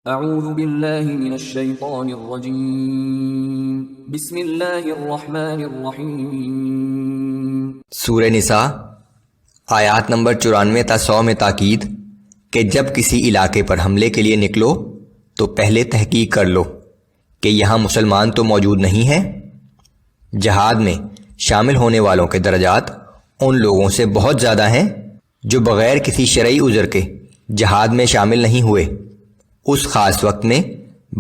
اعوذ باللہ من الشیطان الرجیم بسم اللہ الرحمن الرحیم۔ سورہ نساء آیات نمبر 94 تا 100 میں تاکید کہ جب کسی علاقے پر حملے کے لیے نکلو تو پہلے تحقیق کر لو کہ یہاں مسلمان تو موجود نہیں ہیں۔ جہاد میں شامل ہونے والوں کے درجات ان لوگوں سے بہت زیادہ ہیں جو بغیر کسی شرعی عذر کے جہاد میں شامل نہیں ہوئے۔ اس خاص وقت میں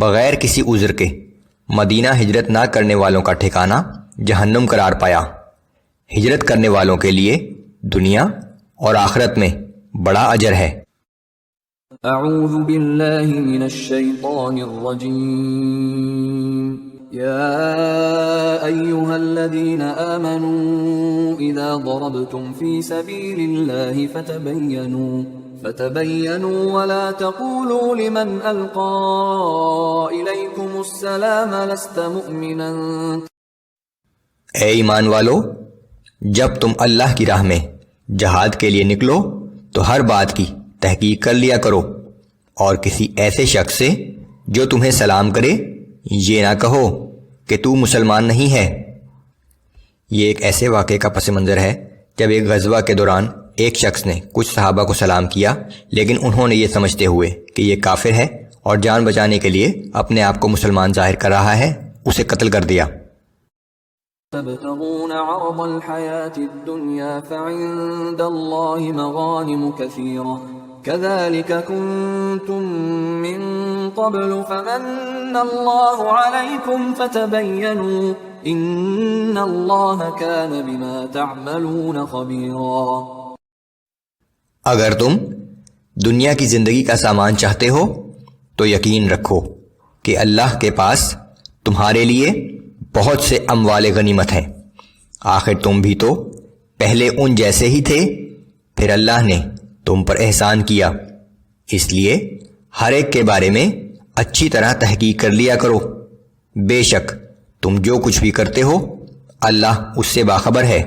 بغیر کسی عذر کے مدینہ ہجرت نہ کرنے والوں کا ٹھکانہ جہنم قرار پایا۔ ہجرت کرنے والوں کے لیے دنیا اور آخرت میں بڑا اجر ہے۔ اعوذ باللہ من الشیطان الرجیم۔ یا ایہا الذین آمنوا اذا ضربتم فی سبیل اللہ فتبینوا ولا تقولوا لمن القى الیکم السلام لست مؤمنا۔ اے ایمان والو، جب تم اللہ کی راہ میں جہاد کے لیے نکلو تو ہر بات کی تحقیق کر لیا کرو، اور کسی ایسے شخص سے جو تمہیں سلام کرے یہ نہ کہو کہ تو مسلمان نہیں ہے۔ یہ ایک ایسے واقعے کا پس منظر ہے جب ایک غزوہ کے دوران ایک شخص نے کچھ صحابہ کو سلام کیا، لیکن انہوں نے یہ سمجھتے ہوئے کہ یہ کافر ہے اور جان بچانے کے لیے اپنے آپ کو مسلمان ظاہر کر رہا ہے، اسے قتل کر دیا۔ تبتغون عرض الحياة الدنيا فعند الله مغانم كثيرة كذلك كنتم من قبل فمن الله عليكم فتبينوا إن الله كان بما تعملون خبيرا۔ اگر تم دنیا کی زندگی کا سامان چاہتے ہو تو یقین رکھو کہ اللہ کے پاس تمہارے لیے بہت سے اموال غنیمت ہیں۔ آخر تم بھی تو پہلے ان جیسے ہی تھے، پھر اللہ نے تم پر احسان کیا، اس لیے ہر ایک کے بارے میں اچھی طرح تحقیق کر لیا کرو۔ بے شک تم جو کچھ بھی کرتے ہو اللہ اس سے باخبر ہے۔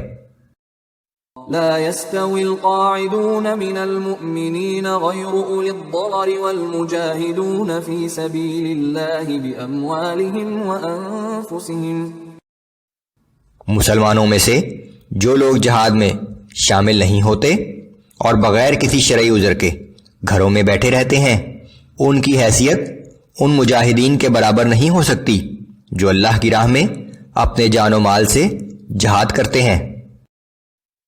لا يستوي القاعدون من المؤمنين غير أولي الضرر والمجاهدون في سبيل الله بأموالهم وأنفسهم۔ مسلمانوں میں سے جو لوگ جہاد میں شامل نہیں ہوتے اور بغیر کسی شرعی عذر کے گھروں میں بیٹھے رہتے ہیں، ان کی حیثیت ان مجاہدین کے برابر نہیں ہو سکتی جو اللہ کی راہ میں اپنے جان و مال سے جہاد کرتے ہیں۔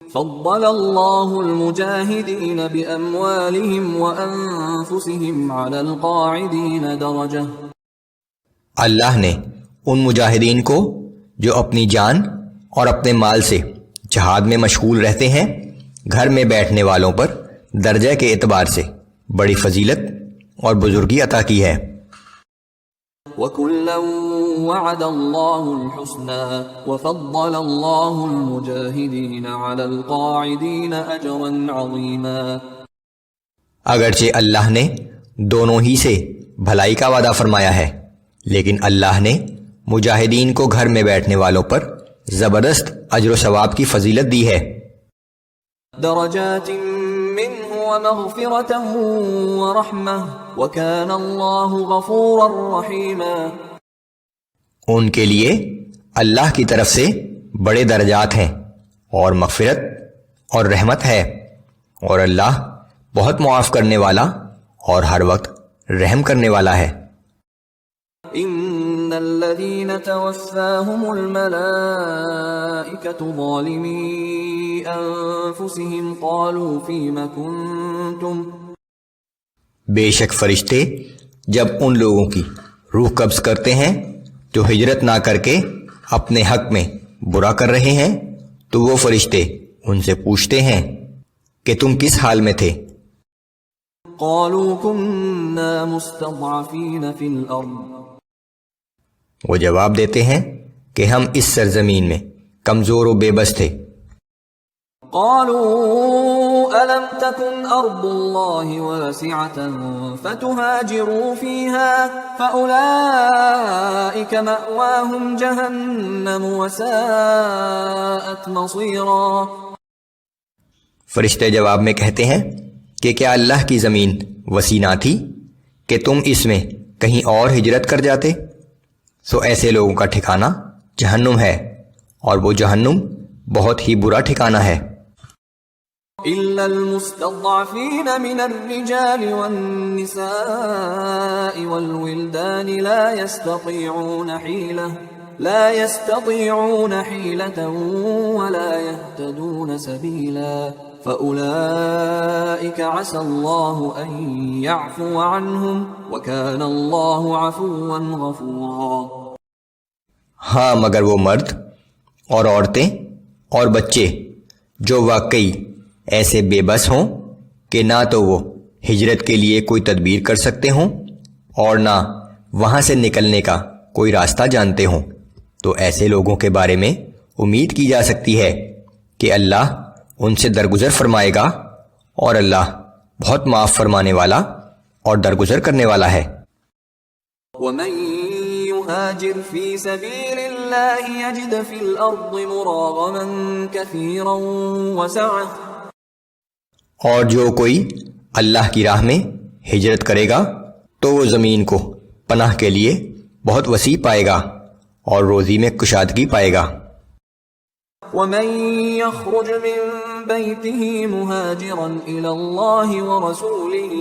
فضل اللہ المجاہدین باموالہم وانفسہم علی القاعدین درجہ۔ اللہ نے ان مجاہدین کو جو اپنی جان اور اپنے مال سے جہاد میں مشغول رہتے ہیں گھر میں بیٹھنے والوں پر درجہ کے اعتبار سے بڑی فضیلت اور بزرگی عطا کی ہے۔ وَكُلًّا وَعَدَ اللَّهُ الْحُسْنَى وَفَضَّلَ اللَّهُ الْمُجَاهِدِينَ عَلَى الْقَاعِدِينَ أَجْرًا عَظِيمًا۔ اگرچہ اللہ نے دونوں ہی سے بھلائی کا وعدہ فرمایا ہے، لیکن اللہ نے مجاہدین کو گھر میں بیٹھنے والوں پر زبردست اجر و ثواب کی فضیلت دی ہے۔ درجات منہ ومغفرة ورحمة وكان اللہ غفورا رحیما۔ ان کے لیے اللہ کی طرف سے بڑے درجات ہیں اور مغفرت اور رحمت ہے، اور اللہ بہت معاف کرنے والا اور ہر وقت رحم کرنے والا ہے۔ ان الذين توفاهم الملائكة ظالمي انفسهم قالوا فيما كنتم۔ بے شک فرشتے جب ان لوگوں کی روح قبض کرتے ہیں جو ہجرت نہ کر کے اپنے حق میں برا کر رہے ہیں تو وہ فرشتے ان سے پوچھتے ہیں کہ تم کس حال میں تھے؟ قالوا كنا مستضعفين في الارض۔ وہ جواب دیتے ہیں کہ ہم اس سرزمین میں کمزور و بے بس تھے۔ قالوا ألم تكن أرض الله واسعة فتهاجروا فيها فأولئك مأواهم جهنم وساءت مصيرا۔ فرشتے جواب میں کہتے ہیں کہ کیا اللہ کی زمین وسیع نہ تھی کہ تم اس میں کہیں اور ہجرت کر جاتے، سو ایسے لوگوں کا ٹھکانہ جہنم ہے، اور وہ جہنم بہت ہی برا ٹھکانہ ہے۔ إلا المستضعفين من الرجال والنساء والولدان لا يستطيعون حيلة ولا يهتدون سبيلا فأولئك عسى الله أن يعفو عنهم وكان الله عفوا غفورا۔ ہاں مگر وہ مرد اور عورتیں اور بچے جو واقعی ایسے بے بس ہوں کہ نہ تو وہ ہجرت کے لیے کوئی تدبیر کر سکتے ہوں اور نہ وہاں سے نکلنے کا کوئی راستہ جانتے ہوں، تو ایسے لوگوں کے بارے میں امید کی جا سکتی ہے کہ اللہ ان سے درگزر فرمائے گا، اور اللہ بہت معاف فرمانے والا اور درگزر کرنے والا ہے۔ ومن يهاجر في سبيل الله يجد في الأرض مراغما كثيرا وسعة، اور جو کوئی اللہ کی راہ میں ہجرت کرے گا تو وہ زمین کو پناہ کے لیے بہت وسیع پائے گا اور روزی میں کشادگی پائے گا۔ ومن يخرج من بيته مهاجرا إلى الله ورسوله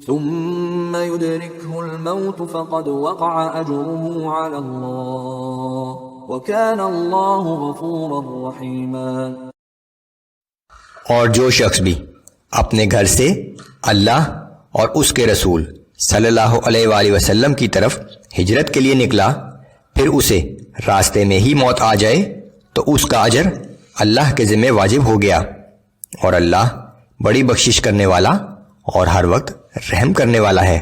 ثم يدركه الموت فقد وقع أجره على الله وَكَانَ اللَّهُ غَفُورًا رَحِيمًا۔ اور جو شخص بھی اپنے گھر سے اللہ اور اس کے رسول صلی اللہ علیہ وآلہ وسلم کی طرف ہجرت کے لیے نکلا، پھر اسے راستے میں ہی موت آ جائے تو اس کا اجر اللہ کے ذمہ واجب ہو گیا، اور اللہ بڑی بخشش کرنے والا اور ہر وقت رحم کرنے والا ہے۔